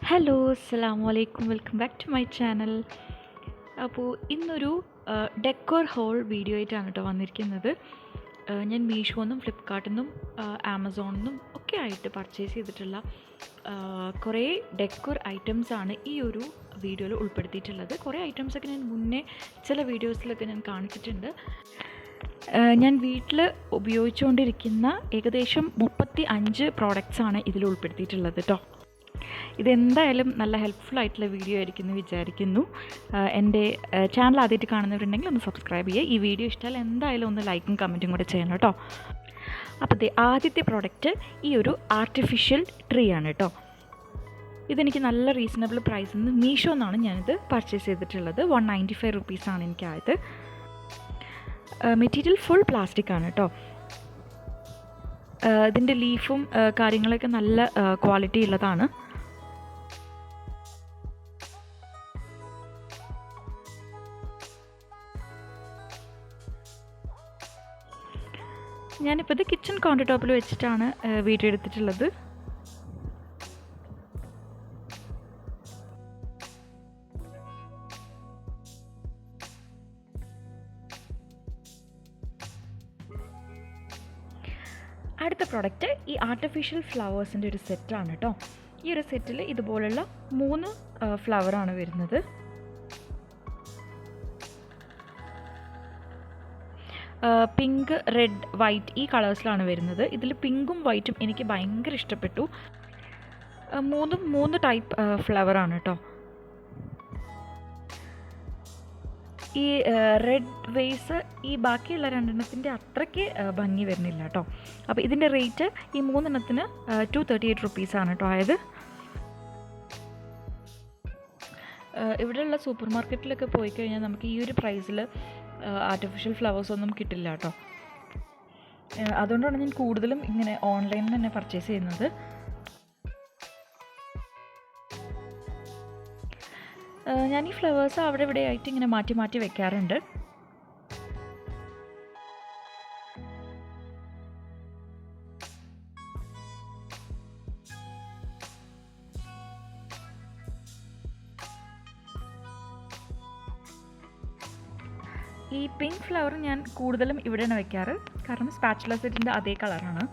Hello, അസ്സലാമു അലൈക്കും. Welcome back to my channel. അപ്പോൾ ഇന്നൊരു ഡെക്കോർ ഹോൾ വീഡിയോ ആയിട്ടാണ് കേട്ടോ വന്നിരിക്കുന്നത്. ഞാൻ മീഷോന്നും ഫ്ലിപ്കാർട്ടിൽ ആമസോണിൽ നിന്നും ഒക്കെ ആയിട്ട് പർച്ചേസ് ചെയ്തിട്ടുള്ള കുറേ ഡെക്കോർ ഐറ്റംസാണ് ഈ ഒരു വീഡിയോയിൽ ഉൾപ്പെടുത്തിയിട്ടുള്ളത്. കുറേ ഐറ്റംസൊക്കെ ഞാൻ മുന്നേ ചില വീഡിയോസിലൊക്കെ ഞാൻ കാണിച്ചിട്ടുണ്ട്. ഞാൻ വീട്ടിൽ ഉപയോഗിച്ചുകൊണ്ടിരിക്കുന്ന ഏകദേശം 35 പ്രോഡക്റ്റ്സാണ് ഇതിൽ ഉൾപ്പെടുത്തിയിട്ടുള്ളത് കേട്ടോ. ഇതെന്തായാലും നല്ല ഹെൽപ്ഫുൾ ആയിട്ടുള്ള വീഡിയോ ആയിരിക്കും എന്ന് വിചാരിക്കുന്നു. എൻ്റെ ചാനൽ ആദ്യമായിട്ട് കാണുന്നവരുണ്ടെങ്കിൽ ഒന്ന് സബ്സ്ക്രൈബ് ചെയ്യുക. ഈ വീഡിയോ ഇഷ്ടമായാൽ എന്തായാലും ഒന്ന് ലൈക്കും കമൻറ്റും കൂടെ ചെയ്യണം കേട്ടോ. അപ്പോൾ ആദ്യത്തെ പ്രോഡക്റ്റ് ഈ ഒരു ആർട്ടിഫിഷ്യൽ ട്രീ ആണ് കേട്ടോ. ഇതെനിക്ക് നല്ല റീസണബിൾ പ്രൈസിൽ നിന്ന് മീഷോ എന്നാണ് ഞാനിത് പർച്ചേസ് ചെയ്തിട്ടുള്ളത്. 195 റുപ്പീസാണ് എനിക്കായത്. മെറ്റീരിയൽ ഫുൾ പ്ലാസ്റ്റിക് ആണ് കേട്ടോ. ഇതിൻ്റെ ലീഫും കാര്യങ്ങളൊക്കെ നല്ല ക്വാളിറ്റി ഉള്ളതാണ്. ഞാനിപ്പോൾ ഇത് കിച്ചൺ കൗണ്ടർ ടോപ്പിൽ വെച്ചിട്ടാണ് വീഡിയോ എടുത്തിട്ടുള്ളത്. അടുത്ത പ്രോഡക്റ്റ് ഈ ആർട്ടിഫിഷ്യൽ ഫ്ലവേഴ്സിൻ്റെ ഒരു സെറ്റാണ് കേട്ടോ. ഈ ഒരു സെറ്റിൽ ഇതുപോലുള്ള 3 ഫ്ലവറാണ് വരുന്നത്. പിങ്ക്, റെഡ്, വൈറ്റ് ഈ കളേഴ്സിലാണ് വരുന്നത്. ഇതിൽ പിങ്കും വൈറ്റും എനിക്ക് ഭയങ്കര ഇഷ്ടപ്പെട്ടു. 3 ടൈപ്പ് ഫ്ലവറാണ് കേട്ടോ. ഈ റെഡ് വേസ് ഈ ബാക്കിയുള്ള 2 അത്രയ്ക്ക് ഭംഗി വരുന്നില്ല കേട്ടോ. അപ്പോൾ ഇതിൻ്റെ റേറ്റ് ഈ 3 238 റുപ്പീസാണ് കേട്ടോ ആയത്. ഇവിടെയുള്ള സൂപ്പർ മാർക്കറ്റിലൊക്കെ പോയി കഴിഞ്ഞാൽ നമുക്ക് ഈ ഒരു പ്രൈസിൽ ആർട്ടിഫിഷ്യൽ ഫ്ലവേഴ്സ് ഒന്നും കിട്ടില്ല കേട്ടോ. അതുകൊണ്ടാണ് ഞാൻ കൂടുതലും ഇങ്ങനെ ഓൺലൈനിൽ തന്നെ പർച്ചേസ് ചെയ്യുന്നത്. ഞാൻ ഈ ഫ്ലവേഴ്സ് അവിടെ ഇവിടെ ആയിട്ട് ഇങ്ങനെ മാറ്റി മാറ്റി വെക്കാറുണ്ട്. ഈ പിങ്ക് ഫ്ലവർ ഞാൻ കൂടുതലും ഇവിടെയാണ് വെക്കാറ്, കാരണം സ്പാച്ചുല സെറ്റിൻ്റെ അതേ കളറാണ്.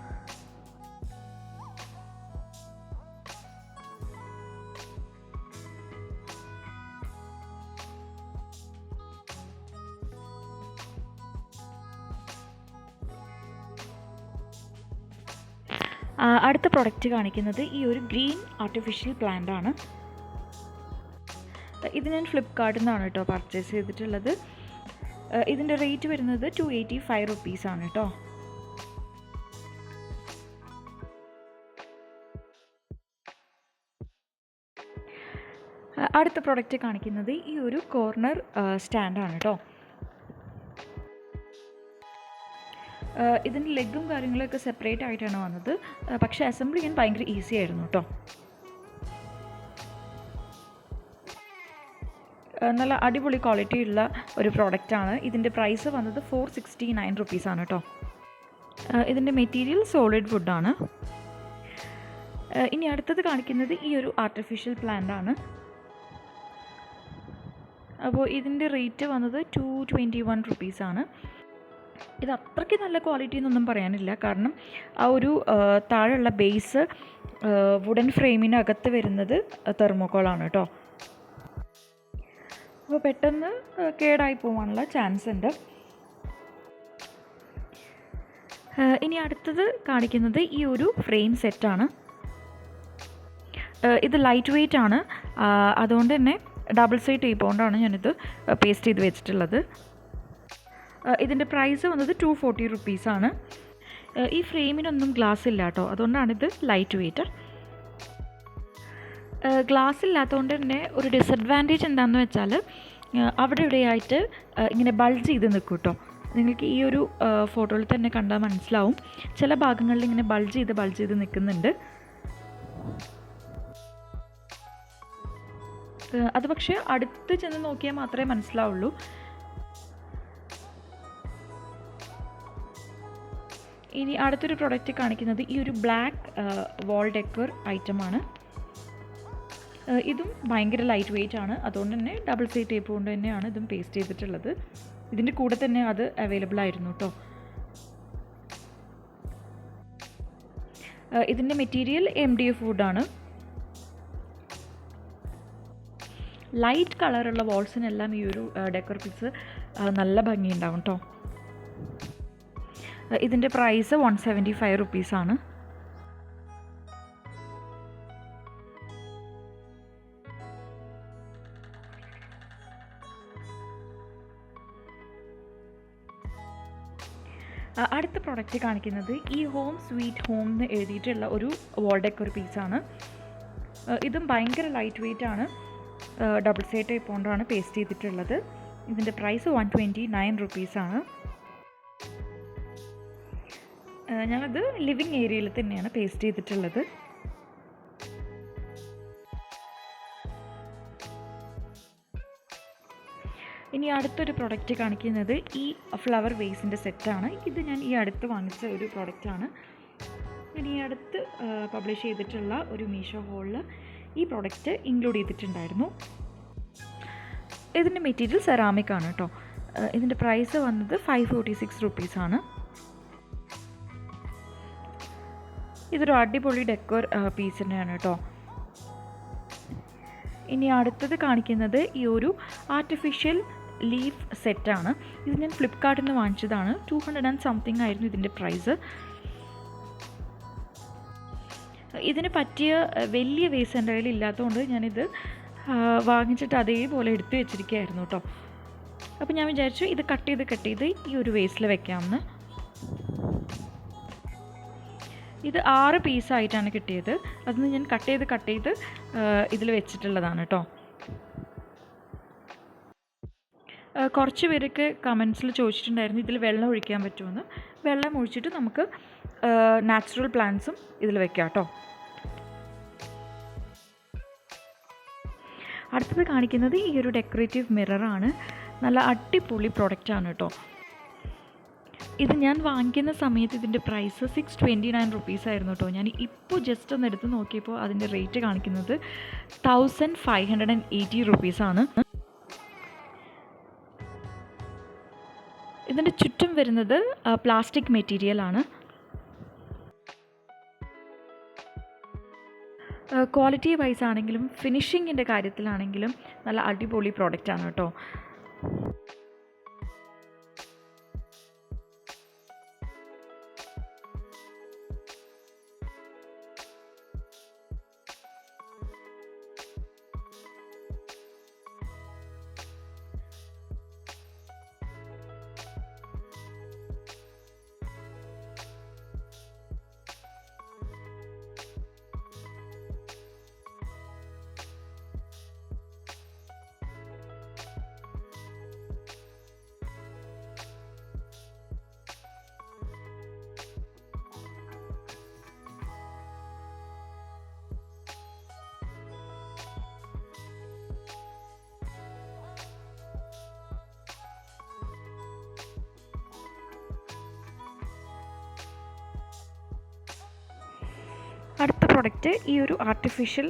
അടുത്ത പ്രൊഡക്റ്റ് കാണിക്കുന്നത് ഈ ഒരു ഗ്രീൻ ആർട്ടിഫിഷ്യൽ പ്ലാന്റ് ആണ്. ഇത് ഞാൻ ഫ്ലിപ്കാർട്ടിൽ നിന്നാണ് കേട്ടോ പർച്ചേസ് ചെയ്തിട്ടുള്ളത്. ഇതിൻ്റെ റേറ്റ് വരുന്നത് 285 റുപ്പീസാണ് കേട്ടോ. അടുത്ത പ്രൊഡക്റ്റ് കാണിക്കുന്നത് ഈ ഒരു കോർണർ സ്റ്റാൻഡാണ് കേട്ടോ. ഇതിൻ്റെ ലെഗും കാര്യങ്ങളൊക്കെ സെപ്പറേറ്റ് ആയിട്ടാണ് വന്നത്, പക്ഷേ അസംബിൾ ചെയ്യാൻ ഭയങ്കര ഈസി ആയിരുന്നു കേട്ടോ. നല്ല അടിപൊളി ക്വാളിറ്റി ഉള്ള ഒരു പ്രോഡക്റ്റാണ്. ഇതിൻ്റെ പ്രൈസ് വന്നത് 469 റുപ്പീസാണ് കേട്ടോ. ഇതിൻ്റെ മെറ്റീരിയൽ സോളിഡ് വുഡാണ്. ഇനി അടുത്തത് കാണിക്കുന്നത് ഈ ഒരു ആർട്ടിഫിഷ്യൽ പ്ലാന്റ് ആണ്. അപ്പോൾ ഇതിൻ്റെ റേറ്റ് വന്നത് 221 റുപ്പീസാണ്. ഇത് അത്രയ്ക്ക് നല്ല ക്വാളിറ്റി എന്നൊന്നും പറയാനില്ല, കാരണം ആ ഒരു താഴെയുള്ള ബേസ് വുഡൻ ഫ്രെയിമിനകത്ത് വരുന്നത് തെർമോക്കോളാണ് കേട്ടോ. അപ്പോൾ പെട്ടെന്ന് കേടായി പോകാനുള്ള ചാൻസ് ഉണ്ട്. ഇനി അടുത്തത് കാണിക്കുന്നത് ഈ ഒരു ഫ്രെയിം സെറ്റാണ്. ഇത് ലൈറ്റ് വെയ്റ്റ് ആണ്, അതുകൊണ്ട് തന്നെ ഡബിൾ സൈഡ് ടേപ്പ് കൊണ്ടാണ് ഞാനിത് പേസ്റ്റ് ചെയ്ത് വെച്ചിട്ടുള്ളത്. ഇതിൻ്റെ പ്രൈസ് വന്നത് 240 റുപ്പീസാണ്. ഈ ഫ്രെയിമിനൊന്നും ഗ്ലാസ് ഇല്ല കേട്ടോ, അതുകൊണ്ടാണിത് ലൈറ്റ് വെയ്റ്റ്. ഗ്ലാസ് ഇല്ലാത്തതുകൊണ്ട് തന്നെ ഒരു ഡിസഡ്വാൻറ്റേജ് എന്താണെന്ന് വെച്ചാൽ അവിടെ ഇവിടെയായിട്ട് ഇങ്ങനെ ബൾജ് ചെയ്ത് നിൽക്കും കേട്ടോ. നിങ്ങൾക്ക് ഈ ഒരു ഫോട്ടോയിൽ തന്നെ കണ്ടാൽ മനസ്സിലാവും, ചില ഭാഗങ്ങളിൽ ഇങ്ങനെ ബൾജ് ചെയ്ത് നിൽക്കുന്നുണ്ട്. അത് പക്ഷേ അടുത്ത് ചെന്ന് നോക്കിയാൽ മാത്രമേ മനസ്സിലാവുള്ളൂ. ഇനി അടുത്തൊരു പ്രൊഡക്റ്റ് കാണിക്കുന്നത് ഈ ഒരു ബ്ലാക്ക് വാൾ ഡെക്കർ ഐറ്റമാണ്. ഇതും ഭയങ്കര ലൈറ്റ് വെയിറ്റ് ആണ്, അതുകൊണ്ട് തന്നെ ഡബിൾ സൈഡ് ടേപ്പ് കൊണ്ട് തന്നെയാണ് ഇതും പേസ്റ്റ് ചെയ്തിട്ടുള്ളത്. ഇതിൻ്റെ കൂടെ തന്നെ അത് അവൈലബിൾ ആയിരുന്നു കേട്ടോ. ഇതിൻ്റെ മെറ്റീരിയൽ MDF വുഡാണ്. ലൈറ്റ് കളറുള്ള വാൾസിനെല്ലാം ഈ ഒരു ഡെക്കർ പീസ് നല്ല ഭംഗിയുണ്ടാവും കേട്ടോ. ഇതിൻ്റെ പ്രൈസ് 175 റുപ്പീസാണ്. അടുത്ത പ്രൊഡക്റ്റ് കാണിക്കുന്നത് ഈ ഹോം സ്വീറ്റ് ഹോം എന്ന് എഴുതിയിട്ടുള്ള ഒരു വാൾ ഡെക്കർ പീസാണ്. ഇതും ഭയങ്കര ലൈറ്റ് വെയിറ്റ് ആണ്, ഡബിൾ സൈഡ് ടൈപ്പ് കൊണ്ടാണ് പേസ്റ്റ് ചെയ്തിട്ടുള്ളത്. ഇതിൻ്റെ പ്രൈസ് 129 റുപ്പീസാണ്. ഞാനത് ലിവിങ് ഏരിയയിൽ തന്നെയാണ് പേസ്റ്റ് ചെയ്തിട്ടുള്ളത്. ഇനി അടുത്തൊരു പ്രൊഡക്റ്റ് കാണിക്കുന്നത് ഈ ഫ്ലവർ വേസിൻ്റെ സെറ്റാണ്. ഇത് ഞാൻ ഈ അടുത്ത് വാങ്ങിച്ച ഒരു പ്രൊഡക്റ്റാണ്. ഞാൻ ഈ അടുത്ത് പബ്ലിഷ് ചെയ്തിട്ടുള്ള ഒരു മീഷോ ഹോളിൽ ഈ പ്രൊഡക്റ്റ് ഇൻക്ലൂഡ് ചെയ്തിട്ടുണ്ടായിരുന്നു. ഇതിൻ്റെ മെറ്റീരിയൽ സെറാമിക് ആണ് കേട്ടോ. ഇതിൻ്റെ പ്രൈസ് വന്നത് 546 റുപ്പീസാണ്. ഇതൊരു അടിപൊളി ഡെക്കോർ പീസ് തന്നെയാണ് കേട്ടോ. ഇനി അടുത്തത് കാണിക്കുന്നത് ഈ ഒരു ആർട്ടിഫിഷ്യൽ ലീഫ് സെറ്റാണ്. ഇത് ഞാൻ ഫ്ലിപ്കാർട്ടിൽ നിന്ന് വാങ്ങിച്ചതാണ്. 200 and something ആയിരുന്നു ഇതിൻ്റെ പ്രൈസ്. ഇതിന് പറ്റിയ വലിയ വേസ് എൻ്റെ കയ്യിൽ ഇല്ലാത്തതുകൊണ്ട് ഞാനിത് വാങ്ങിച്ചിട്ട് അതേപോലെ എടുത്തു വെച്ചിരിക്കുകയായിരുന്നു കേട്ടോ. അപ്പോൾ ഞാൻ വിചാരിച്ചു ഇത് കട്ട് ചെയ്ത് ഈ ഒരു വേസിൽ വെക്കാമെന്ന്. ഇത് 6 പീസായിട്ടാണ് കിട്ടിയത്. അതിന് ഞാൻ കട്ട് ചെയ്ത് ഇതിൽ വെച്ചിട്ടുള്ളതാണ് കേട്ടോ. കുറച്ച് പേരൊക്കെ കമൻസിൽ ചോദിച്ചിട്ടുണ്ടായിരുന്നു ഇതിൽ വെള്ളം ഒഴിക്കാൻ പറ്റുമെന്ന്. വെള്ളം ഒഴിച്ചിട്ട് നമുക്ക് നാച്ചുറൽ പ്ലാന്റ്സും ഇതിൽ വെക്കാം കേട്ടോ. അടുത്തത് കാണിക്കുന്നത് ഈ ഒരു ഡെക്കറേറ്റീവ് മിററാണ്. നല്ല അടിപൊളി പ്രൊഡക്റ്റാണ് കേട്ടോ. ഇത് ഞാൻ വാങ്ങിക്കുന്ന സമയത്ത് ഇതിൻ്റെ പ്രൈസ് 629 റുപ്പീസായിരുന്നു കേട്ടോ. ഞാൻ ഇപ്പോൾ ജസ്റ്റ് ഒന്ന് എടുത്ത് നോക്കിയപ്പോൾ അതിൻ്റെ റേറ്റ് കാണിക്കുന്നത് 1580 റുപ്പീസാണ്. ഇതിൻ്റെ ചുറ്റും വരുന്നത് പ്ലാസ്റ്റിക് മെറ്റീരിയലാണ്. ക്വാളിറ്റി വൈസ് ആണെങ്കിലും ഫിനിഷിങ്ങിൻ്റെ കാര്യത്തിലാണെങ്കിലും നല്ല അടിപൊളി പ്രോഡക്റ്റാണ് കേട്ടോ. അടുത്ത പ്രൊഡക്റ്റ് ഈ ഒരു ആർട്ടിഫിഷ്യൽ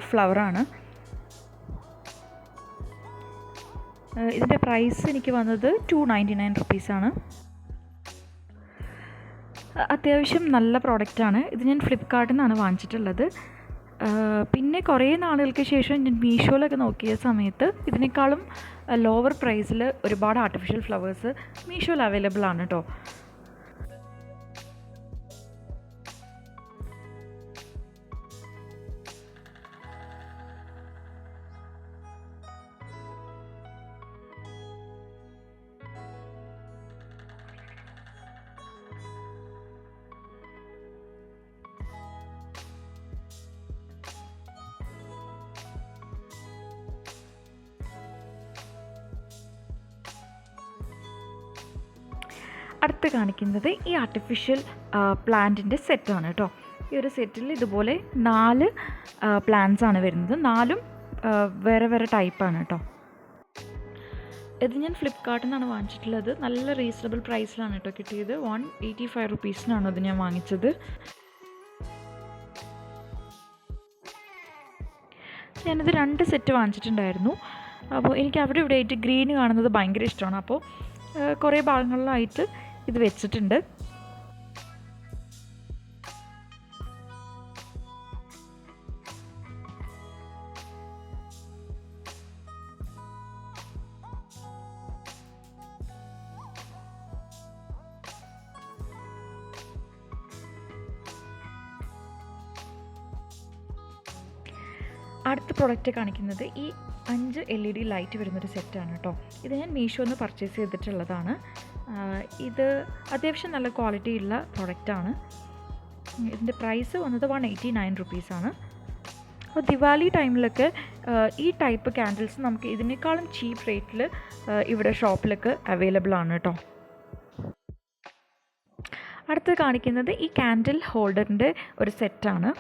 ഫ്ലവറാണ്. ഇതിൻ്റെ പ്രൈസ് എനിക്ക് വന്നത് 299 റുപ്പീസാണ്. അത്യാവശ്യം നല്ല പ്രോഡക്റ്റാണ്. ഇത് ഞാൻ ഫ്ലിപ്കാർട്ടിൽ നിന്നാണ് വാങ്ങിച്ചിട്ടുള്ളത്. പിന്നെ കുറേ നാളുകൾക്ക് ശേഷം ഞാൻ മീഷോയിലൊക്കെ നോക്കിയ സമയത്ത് ഇതിനേക്കാളും ലോവർ പ്രൈസിൽ ഒരുപാട് ആർട്ടിഫിഷ്യൽ ഫ്ലവേഴ്സ് മീഷോയിൽ അവൈലബിൾ ആണ് കേട്ടോ. അടുത്ത് കാണിക്കുന്നത് ഈ ആർട്ടിഫിഷ്യൽ പ്ലാന്റിൻ്റെ സെറ്റാണ് കേട്ടോ. ഈ ഒരു സെറ്റിൽ ഇതുപോലെ 4 പ്ലാന്റ്സ് ആണ് വരുന്നത്. 4ഉം വേറെ വേറെ ടൈപ്പാണ് കേട്ടോ. ഇത് ഞാൻ ഫ്ലിപ്കാർട്ടിൽ നിന്നാണ് വാങ്ങിച്ചിട്ടുള്ളത്. നല്ല റീസണബിൾ പ്രൈസിലാണ് കേട്ടോ കിട്ടിയത്. 185 റുപ്പീസിനാണ് അത് ഞാൻ വാങ്ങിച്ചത്. ഞാനിത് 2 സെറ്റ് വാങ്ങിച്ചിട്ടുണ്ടായിരുന്നു. അപ്പോൾ എനിക്ക് അവിടെ ഇവിടെ ആയിട്ട് ഗ്രീൻ കാണുന്നത് ഭയങ്കര ഇഷ്ടമാണ്. അപ്പോൾ കുറേ ഭാഗങ്ങളിലായിട്ട് ഇത് വെച്ചിട്ടുണ്ട്. അടുത്ത പ്രൊഡക്റ്റ് കാണിക്കുന്നത് ഈ 5 LED ലൈറ്റ് വരുന്നൊരു സെറ്റാണ് കേട്ടോ. ഇത് ഞാൻ മീഷോന്ന് പർച്ചേസ് ചെയ്തിട്ടുള്ളതാണ്. ഇത് അത്യാവശ്യം നല്ല ക്വാളിറ്റി ഉള്ള പ്രൊഡക്റ്റാണ്. ഇതിൻ്റെ പ്രൈസ് വന്നത് 189 റുപ്പീസാണ്. അപ്പോൾ ദിവാലി ടൈമിലൊക്കെ ഈ ടൈപ്പ് ക്യാൻഡിൽസ് നമുക്ക് ഇതിനേക്കാളും ചീപ്പ് റേറ്റിൽ ഇവിടെ ഷോപ്പിലൊക്കെ അവൈലബിൾ ആണ് കേട്ടോ. അടുത്ത് കാണിക്കുന്നത് ഈ ക്യാൻഡിൽ ഹോൾഡറിൻ്റെ ഒരു സെറ്റാണ്.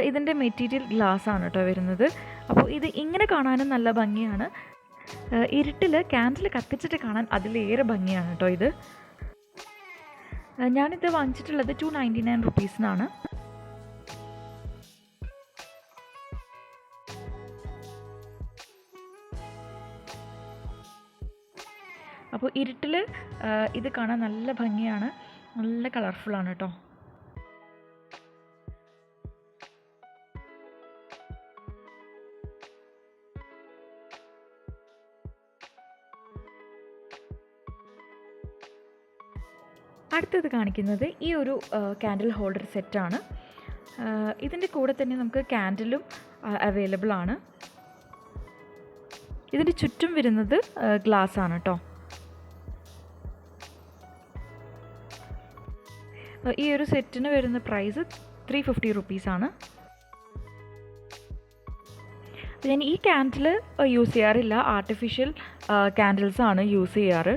ഇതിൻ്റെ മെറ്റീരിയൽ ഗ്ലാസ് ആണ് കേട്ടോ വരുന്നത്. അപ്പോൾ ഇത് ഇങ്ങനെ കാണാനും നല്ല ഭംഗിയാണ്. ഇരുട്ടിൽ ക്യാൻഡിൽ കത്തിച്ചിട്ട് കാണാൻ അതിലേറെ ഭംഗിയാണ് കേട്ടോ ഇത്. ഞാനിത് വാങ്ങിച്ചിട്ടുള്ളത് 299 റുപ്പീസിനാണ്. അപ്പോൾ ഇരുട്ടിൽ ഇത് കാണാൻ നല്ല ഭംഗിയാണ്, നല്ല കളർഫുള്ളാണ് കേട്ടോ. അടുത്തത് കാണിക്കുന്നത് ഈ ഒരു ക്യാൻഡിൽ ഹോൾഡർ സെറ്റാണ്. ഇതിൻ്റെ കൂടെ തന്നെ നമുക്ക് ക്യാൻഡിലും അവൈലബിൾ ആണ്. ഇതിൻ്റെ ചുറ്റും വരുന്നത് ഗ്ലാസ് ആണ് കേട്ടോ. ഈ ഒരു സെറ്റിന് വരുന്ന പ്രൈസ് 350 റുപ്പീസാണ്. ഞാൻ ഈ ക്യാൻഡിൽ യൂസ് ചെയ്യാറില്ല, ആർട്ടിഫിഷ്യൽ ക്യാൻഡിൽസാണ് യൂസ് ചെയ്യാറ്.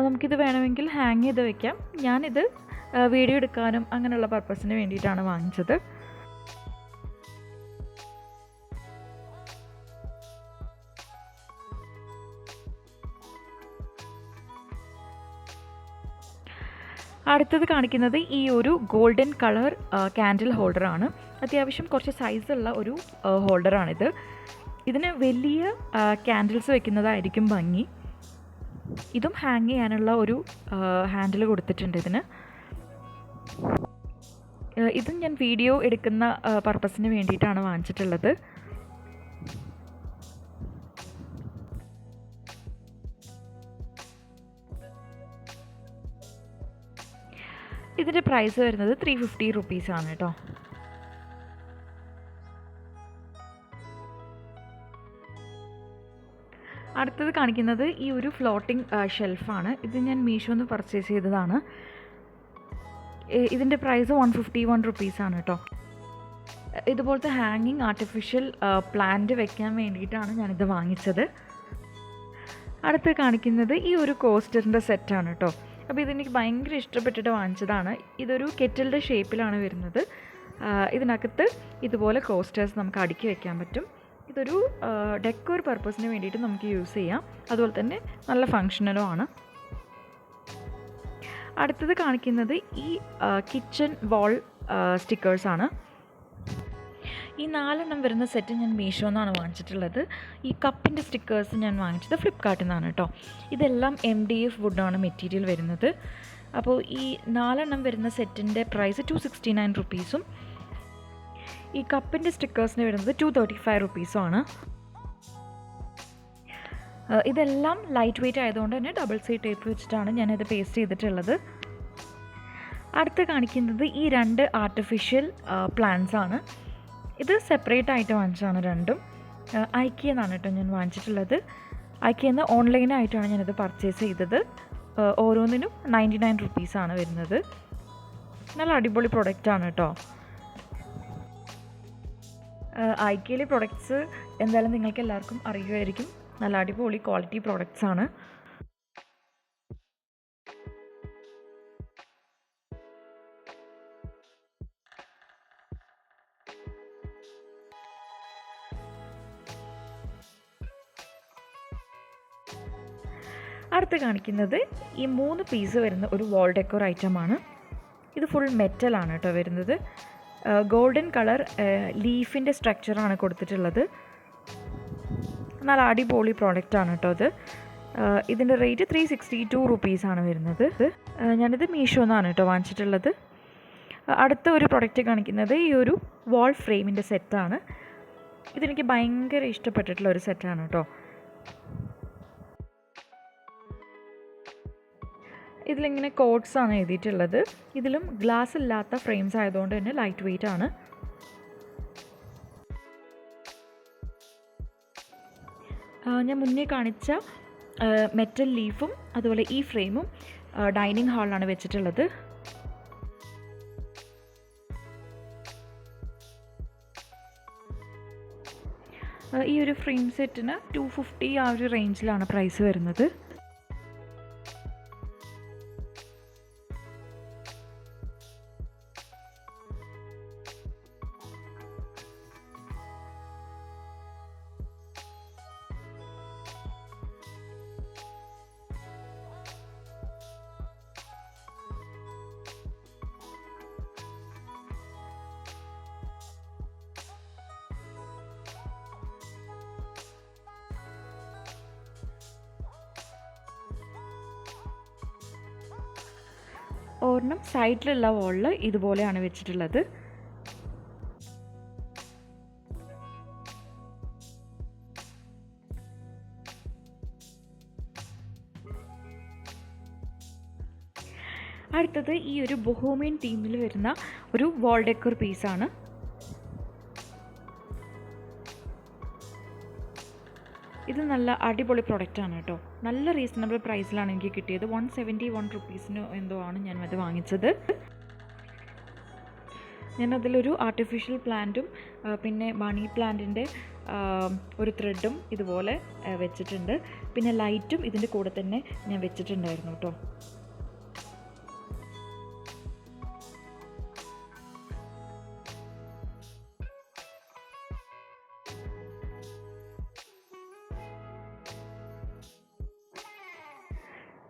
നമുക്കിത് വേണമെങ്കിൽ ഹാങ് ചെയ്ത് വയ്ക്കാം. ഞാനിത് വീഡിയോ എടുക്കാനും അങ്ങനെയുള്ള പർപ്പസിന് വേണ്ടിയിട്ടാണ് വാങ്ങിച്ചത്. അടുത്തത് കാണിക്കുന്നത് ഈ ഒരു ഗോൾഡൻ കളർ ക്യാൻഡിൽ ഹോൾഡറാണ്. അത്യാവശ്യം കുറച്ച് സൈസുള്ള ഒരു ഹോൾഡറാണിത്. ഇതിന് വലിയ ക്യാൻഡിൽസ് വെക്കുന്നതായിരിക്കും ഭംഗി. ഇതും ഹാങ് ചെയ്യാനുള്ള ഒരു ഹാൻഡിൽ കൊടുത്തിട്ടുണ്ട് ഇതിന്. ഇതും ഞാൻ വീഡിയോ എടുക്കുന്ന പർപ്പസിന് വേണ്ടിയിട്ടാണ് വാങ്ങിച്ചിട്ടുള്ളത്. ഇതിൻ്റെ പ്രൈസ് വരുന്നത് 350 റുപ്പീസാണ് കേട്ടോ. അടുത്തത് കാണിക്കുന്നത് ഈ ഒരു ഫ്ലോട്ടിംഗ് ഷെൽഫാണ്. ഇത് ഞാൻ മീഷോന്ന് പർച്ചേസ് ചെയ്തതാണ്. ഇതിൻ്റെ പ്രൈസ് 151 റുപ്പീസാണ് കേട്ടോ. ഇതുപോലത്തെ ഹാങ്ങിങ് ആർട്ടിഫിഷ്യൽ പ്ലാന്റ് വെക്കാൻ വേണ്ടിയിട്ടാണ് ഞാനിത് വാങ്ങിച്ചത്. അടുത്ത് കാണിക്കുന്നത് ഈ ഒരു കോസ്റ്ററിൻ്റെ സെറ്റാണ് കേട്ടോ. അപ്പോൾ ഇതെനിക്ക് ഭയങ്കര ഇഷ്ടപ്പെട്ടിട്ട് വാങ്ങിച്ചതാണ്. ഇതൊരു കെറ്റിലിൻ്റെ ഷേപ്പിലാണ് വരുന്നത്. ഇതിനകത്ത് ഇതുപോലെ കോസ്റ്റേഴ്സ് നമുക്ക് അടുക്കി വെക്കാൻ പറ്റും. ഇതൊരു ഡെക്കോർ പർപ്പസിന് വേണ്ടിയിട്ട് നമുക്ക് യൂസ് ചെയ്യാം. അതുപോലെ തന്നെ നല്ല ഫങ്ഷണലും ആണ്. അടുത്തത് കാണിക്കുന്നത് ഈ കിച്ചൺ വാൾ സ്റ്റിക്കേഴ്സാണ്. ഈ 4 വരുന്ന സെറ്റ് ഞാൻ മീഷോന്നാണ് വാങ്ങിച്ചിട്ടുള്ളത്. ഈ കപ്പിൻ്റെ സ്റ്റിക്കേഴ്സ് ഞാൻ വാങ്ങിച്ചത് ഫ്ലിപ്കാർട്ടിൽ നിന്നാണ് കേട്ടോ. ഇതെല്ലാം MDF വുഡാണ് മെറ്റീരിയൽ വരുന്നത്. അപ്പോൾ ഈ 4 വരുന്ന സെറ്റിൻ്റെ പ്രൈസ് 269 റുപ്പീസും ഈ കപ്പിൻ്റെ സ്റ്റിക്കേഴ്സിന് വരുന്നത് 235 റുപ്പീസുമാണ്. ഇതെല്ലാം ലൈറ്റ് വെയ്റ്റ് ആയതുകൊണ്ട് തന്നെ ഡബിൾ സൈഡ് ടേപ്പ് വെച്ചിട്ടാണ് ഞാനിത് പേസ്റ്റ് ചെയ്തിട്ടുള്ളത്. അടുത്ത് കാണിക്കുന്നത് ഈ 2 ആർട്ടിഫിഷ്യൽ പ്ലാന്റ്സ് ആണ്. ഇത് സെപ്പറേറ്റ് ആയിട്ട് വാങ്ങിച്ചതാണ് രണ്ടും. ഐക്കിയെന്നാണ് കേട്ടോ ഞാൻ വാങ്ങിച്ചിട്ടുള്ളത്. ഐക്കിയെന്ന് ഓൺലൈനായിട്ടാണ് ഞാനിത് പർച്ചേസ് ചെയ്തത്. ഓരോന്നിനും 99 റുപ്പീസാണ് വരുന്നത്. നല്ല അടിപൊളി പ്രൊഡക്റ്റാണ് കേട്ടോ. ഐക്കിയിലെ പ്രൊഡക്ട്സ് എന്തായാലും നിങ്ങൾക്ക് എല്ലാവർക്കും അറിയുമായിരിക്കും. നല്ല അടിപൊളി ക്വാളിറ്റി പ്രൊഡക്ട്സാണ്. അടുത്ത് കാണിക്കുന്നത് ഈ 3 പീസ് വരുന്ന ഒരു വാൾ ഡെക്കോർ ഐറ്റമാണ്. ഇത് ഫുൾ മെറ്റലാണ് കേട്ടോ വരുന്നത്. ഗോൾഡൻ കളർ ലീഫിൻ്റെ സ്ട്രക്ചറാണ് കൊടുത്തിട്ടുള്ളത്. നല്ല അടിപൊളി പ്രോഡക്റ്റാണ് കേട്ടോ ഇത്. ഇതിൻ്റെ റേറ്റ് 362 റുപ്പീസാണ് വരുന്നത്. ഞാനിത് മീഷോന്നാണ് കേട്ടോ വാങ്ങിച്ചിട്ടുള്ളത്. അടുത്ത ഒരു പ്രൊഡക്റ്റ് കാണിക്കുന്നത് ഈ ഒരു വാൾ ഫ്രെയിമിൻ്റെ സെറ്റാണ്. ഇതെനിക്ക് ഭയങ്കര ഇഷ്ടപ്പെട്ടിട്ടുള്ള ഒരു സെറ്റാണ് കേട്ടോ. ഇതിലിങ്ങനെ കോഡ്സാണ് എഴുതിയിട്ടുള്ളത്. ഇതിലും ഗ്ലാസ് ഇല്ലാത്ത ഫ്രെയിംസ് ആയതുകൊണ്ട് തന്നെ ലൈറ്റ് വെയ്റ്റ് ആണ്. ഞാൻ മുന്നേ കാണിച്ച മെറ്റൽ ലീഫും അതുപോലെ ഈ ഫ്രെയിമും ഡൈനിങ് ഹാളിലാണ് വെച്ചിട്ടുള്ളത്. ഈ ഒരു ഫ്രെയിം സെറ്റിന് 250 ആ ഒരു റേഞ്ചിലാണ് പ്രൈസ് വരുന്നത്. ഒരെണ്ണം സൈഡിലുള്ള വാളിൽ ഇതുപോലെയാണ് വെച്ചിട്ടുള്ളത്. അടുത്തത് ഈ ഒരു ബൊഹോമിയൻ തീമിൽ വരുന്ന ഒരു വാൾ ഡെക്കർ പീസാണ്. ഇത് നല്ല അടിപൊളി പ്രൊഡക്റ്റാണ് കേട്ടോ. നല്ല റീസണബിൾ പ്രൈസിലാണ് എനിക്ക് കിട്ടിയത്. 171 റുപ്പീസിന് എന്തോ ആണ് ഞാൻ അത് വാങ്ങിച്ചത്. ഞാനതിലൊരു ആർട്ടിഫിഷ്യൽ പ്ലാന്റും പിന്നെ മണി പ്ലാന്റിൻ്റെ ഒരു ത്രെഡും ഇതുപോലെ വെച്ചിട്ടുണ്ട്. പിന്നെ ലൈറ്റും ഇതിൻ്റെ കൂടെ തന്നെ ഞാൻ വെച്ചിട്ടുണ്ടായിരുന്നു കേട്ടോ.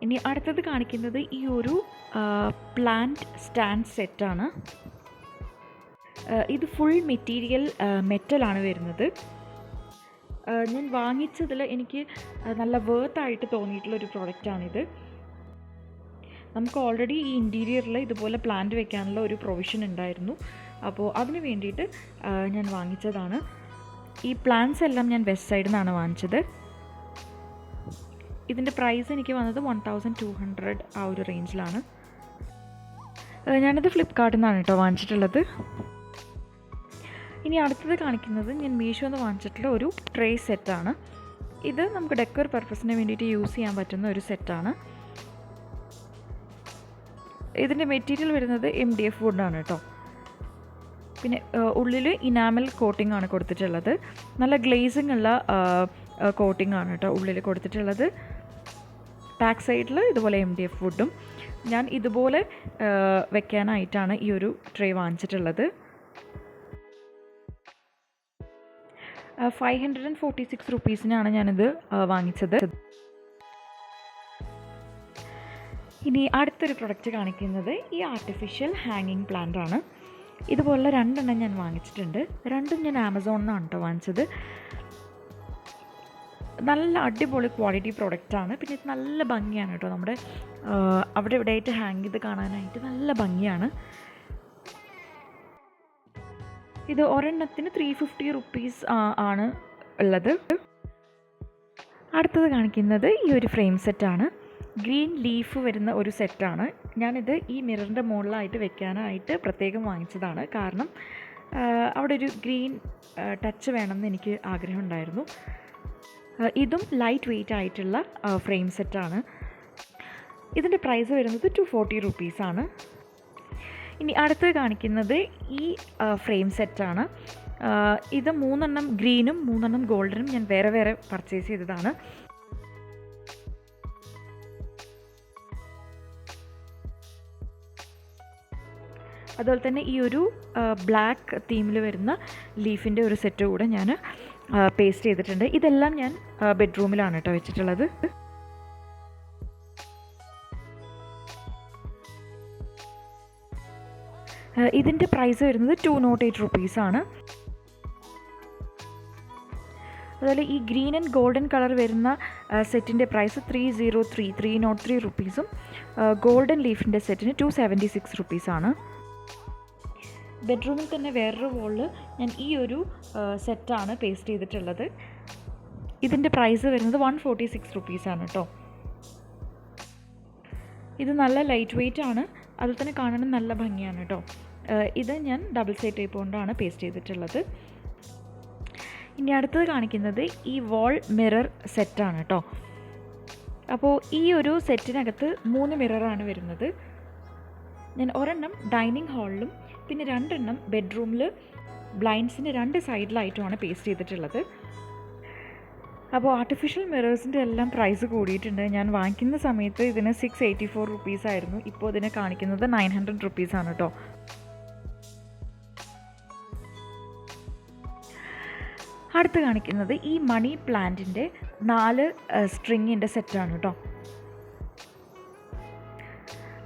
ഇനി അടുത്തത് കാണിക്കുന്നത് ഈ ഒരു പ്ലാന്റ് സ്റ്റാൻഡ് സെറ്റാണ്. ഇത് ഫുൾ മെറ്റീരിയൽ മെറ്റലാണ് വരുന്നത്. ഞാൻ വാങ്ങിച്ചതിൽ എനിക്ക് നല്ല വേർത്തായിട്ട് തോന്നിയിട്ടുള്ളൊരു പ്രോഡക്റ്റാണിത്. നമുക്ക് ഓൾറെഡി ഈ ഇൻറ്റീരിയറിൽ ഇതുപോലെ പ്ലാന്റ് വെക്കാനുള്ള ഒരു പ്രൊവിഷൻ ഉണ്ടായിരുന്നു. അപ്പോൾ അതിന് വേണ്ടിയിട്ട് ഞാൻ വാങ്ങിച്ചതാണ്. ഈ പ്ലാന്റ്സ് എല്ലാം ഞാൻ വെസ്റ്റ് സൈഡിൽ നിന്നാണ് വാങ്ങിച്ചത്. ഇതിൻ്റെ പ്രൈസ് എനിക്ക് വന്നത് 1200 ആ ഒരു റേഞ്ചിലാണ്. ഞാനിത് ഫ്ലിപ്കാർട്ടിൽ നിന്നാണ് കേട്ടോ വാങ്ങിച്ചിട്ടുള്ളത്. ഇനി അടുത്തത് കാണിക്കുന്നത് ഞാൻ മീഷോന്ന് വാങ്ങിച്ചിട്ടുള്ള ഒരു ട്രേ സെറ്റാണ്. ഇത് നമുക്ക് ഡെക്കോർ പർപ്പസിന് വേണ്ടിയിട്ട് യൂസ് ചെയ്യാൻ പറ്റുന്ന ഒരു സെറ്റാണ്. ഇതിൻ്റെ മെറ്റീരിയൽ വരുന്നത് MDF വുഡാണ് കേട്ടോ. പിന്നെ ഉള്ളിൽ ഇനാമൽ കോട്ടിംഗ് ആണ് കൊടുത്തിട്ടുള്ളത്. നല്ല ഗ്ലേസിംഗ് ഉള്ള കോട്ടിംഗ് ആണ് കേട്ടോ ഉള്ളിൽ കൊടുത്തിട്ടുള്ളത്. ബാക്ക് സൈഡിൽ ഇതുപോലെ MDF വുഡും. ഞാൻ ഇതുപോലെ വെക്കാനായിട്ടാണ് ഈ ഒരു ട്രേ വാങ്ങിച്ചിട്ടുള്ളത്. 546 റുപ്പീസിനാണ് ഞാനിത് വാങ്ങിച്ചത്. ഇനി അടുത്തൊരു പ്രൊഡക്റ്റ് കാണിക്കുന്നത് ഈ ആർട്ടിഫിഷ്യൽ ഹാങ്ങിങ് പ്ലാന്റ് ആണ്. ഇതുപോലുള്ള 2 എണ്ണം ഞാൻ വാങ്ങിച്ചിട്ടുണ്ട്. രണ്ടും ഞാൻ ആമസോണിൽ നിന്നാണ് കേട്ടോ വാങ്ങിച്ചത്. നല്ല അടിപൊളി ക്വാളിറ്റി പ്രോഡക്റ്റാണ്. പിന്നെ ഇത് നല്ല ഭംഗിയാണ് കേട്ടോ. നമ്മുടെ അവിടെ ഇവിടെയായിട്ട് ഹാങ് ചെയ്ത് കാണാനായിട്ട് നല്ല ഭംഗിയാണ്. ഇത് ഒരെണ്ണത്തിന് 350 റുപ്പീസ് ആണ് ഉള്ളത്. അടുത്തത് കാണിക്കുന്നത് ഈ ഒരു ഫ്രെയിം സെറ്റാണ്. ഗ്രീൻ ലീഫ് വരുന്ന ഒരു സെറ്റാണ്. ഞാനിത് ഈ മിററിൻ്റെ മുകളിലായിട്ട് വെക്കാനായിട്ട് പ്രത്യേകം വാങ്ങിച്ചതാണ്. കാരണം അവിടെ ഒരു ഗ്രീൻ ടച്ച് വേണമെന്ന് എനിക്ക് ആഗ്രഹം ഉണ്ടായിരുന്നു. ഇതും ലൈറ്റ് വെയ്റ്റ് ആയിട്ടുള്ള ഫ്രെയിം സെറ്റാണ്. ഇതിൻ്റെ പ്രൈസ് വരുന്നത് 240 റുപ്പീസാണ്. ഇനി അടുത്ത് കാണിക്കുന്നത് ഈ ഫ്രെയിം സെറ്റാണ്. ഇത് 3 എണ്ണം ഗ്രീനും 3 എണ്ണം ഗോൾഡനും ഞാൻ വേറെ വേറെ പർച്ചേസ് ചെയ്തതാണ്. അതുപോലെ തന്നെ ഈ ഒരു ബ്ലാക്ക് തീമിൽ വരുന്ന ലീഫിൻ്റെ ഒരു സെറ്റ് കൂടെ ഞാൻ പേസ്റ്റ് ചെയ്തിട്ടുണ്ട്. ഇതെല്ലാം ഞാൻ ബെഡ്റൂമിലാണ് കേട്ടോ വെച്ചിട്ടുള്ളത്. ഇതിൻ്റെ പ്രൈസ് വരുന്നത് 208 റുപ്പീസാണ്. അതുപോലെ ഈ ഗ്രീൻ ആൻഡ് ഗോൾഡൻ കളർ വരുന്ന സെറ്റിൻ്റെ പ്രൈസ് 303 റുപ്പീസും ഗോൾഡൻ ലീഫിൻ്റെ സെറ്റിന് 276 റുപ്പീസാണ്. ബെഡ്റൂമിൽ തന്നെ വേറൊരു വോളിൽ ഞാൻ ഈ ഒരു സെറ്റാണ് പേസ്റ്റ് ചെയ്തിട്ടുള്ളത്. ഇതിൻ്റെ പ്രൈസ് വരുന്നത് 146 റുപ്പീസാണ് കേട്ടോ. ഇത് നല്ല ലൈറ്റ് വെയ്റ്റ് ആണ്, അതിൽ തന്നെ കാണാൻ നല്ല ഭംഗിയാണ് കേട്ടോ. ഇത് ഞാൻ ഡബിൾ സൈഡ് ടേപ്പ് കൊണ്ടാണ് പേസ്റ്റ് ചെയ്തിട്ടുള്ളത്. ഇനി അടുത്തത് കാണിക്കുന്നത് ഈ വാൾ മിറർ സെറ്റാണ് കേട്ടോ. അപ്പോൾ ഈ ഒരു സെറ്റിനകത്ത് 3 മിററാണ് വരുന്നത്. ഞാൻ ഒരെണ്ണം ഡൈനിങ് ഹാളിലും പിന്നെ 2 എണ്ണം ബെഡ്റൂമിൽ ബ്ലൈൻഡ്സിൻ്റെ 2 സൈഡിലായിട്ടുമാണ് പേസ്റ്റ് ചെയ്തിട്ടുള്ളത്. അപ്പോൾ ആർട്ടിഫിഷ്യൽ മിറേഴ്സിൻ്റെ എല്ലാം പ്രൈസ് കൂടിയിട്ടുണ്ട്. ഞാൻ വാങ്ങിക്കുന്ന സമയത്ത് ഇതിന് 684 റുപ്പീസായിരുന്നു. ഇപ്പോൾ ഇതിനെ കാണിക്കുന്നത് 900 റുപ്പീസാണ് കേട്ടോ. അടുത്ത് കാണിക്കുന്നത് ഈ മണി പ്ലാന്റിൻ്റെ 4 സ്ട്രിങ്ങിൻ്റെ സെറ്റാണ് കേട്ടോ.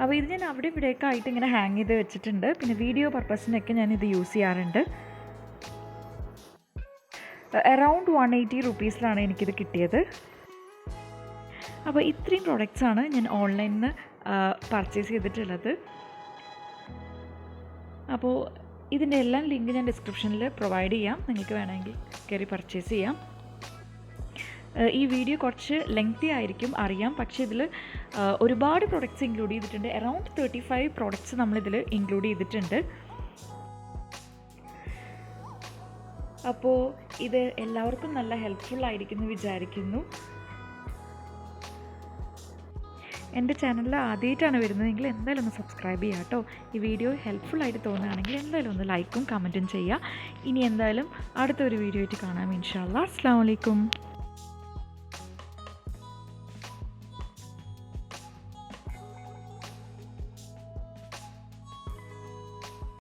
അപ്പോൾ ഇത് ഞാൻ അവിടെ ഇവിടെയൊക്കെ ആയിട്ട് ഇങ്ങനെ ഹാങ് ചെയ്ത് വെച്ചിട്ടുണ്ട്. പിന്നെ വീഡിയോ പർപ്പസിനൊക്കെ ഞാനിത് യൂസ് ചെയ്യാറുണ്ട്. അറൗണ്ട് 180 റുപ്പീസിലാണ് എനിക്കിത് കിട്ടിയത്. അപ്പോൾ ഇത്രയും പ്രോഡക്റ്റ്സാണ് ഞാൻ ഓൺലൈനിൽ നിന്ന് പർച്ചേസ് ചെയ്തിട്ടുള്ളത്. അപ്പോൾ ഇതിൻ്റെ എല്ലാം ലിങ്ക് ഞാൻ ഡിസ്ക്രിപ്ഷനിൽ പ്രൊവൈഡ് ചെയ്യാം, നിങ്ങൾക്ക് വേണമെങ്കിൽ കയറി പർച്ചേസ് ചെയ്യാം. ഈ വീഡിയോ കുറച്ച് ലെങ്തി ആയിരിക്കും അറിയാം, പക്ഷേ ഇതിൽ ഒരുപാട് പ്രോഡക്റ്റ്സ് ഇൻക്ലൂഡ് ചെയ്തിട്ടുണ്ട്. അറൗണ്ട് 35 പ്രോഡക്റ്റ്സ് നമ്മളിതിൽ ഇൻക്ലൂഡ് ചെയ്തിട്ടുണ്ട്. അപ്പോൾ ഇത് എല്ലാവർക്കും നല്ല ഹെൽപ്ഫുൾ ആയിരിക്കും എന്ന് വിചാരിക്കുന്നു. എൻ്റെ ചാനലിൽ ആദ്യമായിട്ടാണ് വരുന്നതെങ്കിൽ എന്തായാലും ഒന്ന് സബ്സ്ക്രൈബ് ചെയ്യുക കേട്ടോ. ഈ വീഡിയോ ഹെൽപ്ഫുൾ ആയിട്ട് തോന്നുകയാണെങ്കിൽ എന്തായാലും ഒന്ന് ലൈക്കും കമൻറ്റും ചെയ്യുക. ഇനി എന്തായാലും അടുത്തൊരു വീഡിയോ ആയിട്ട് കാണാം ഇൻഷാ അല്ലാഹ്. അസ്സലാമു അലൈക്കും.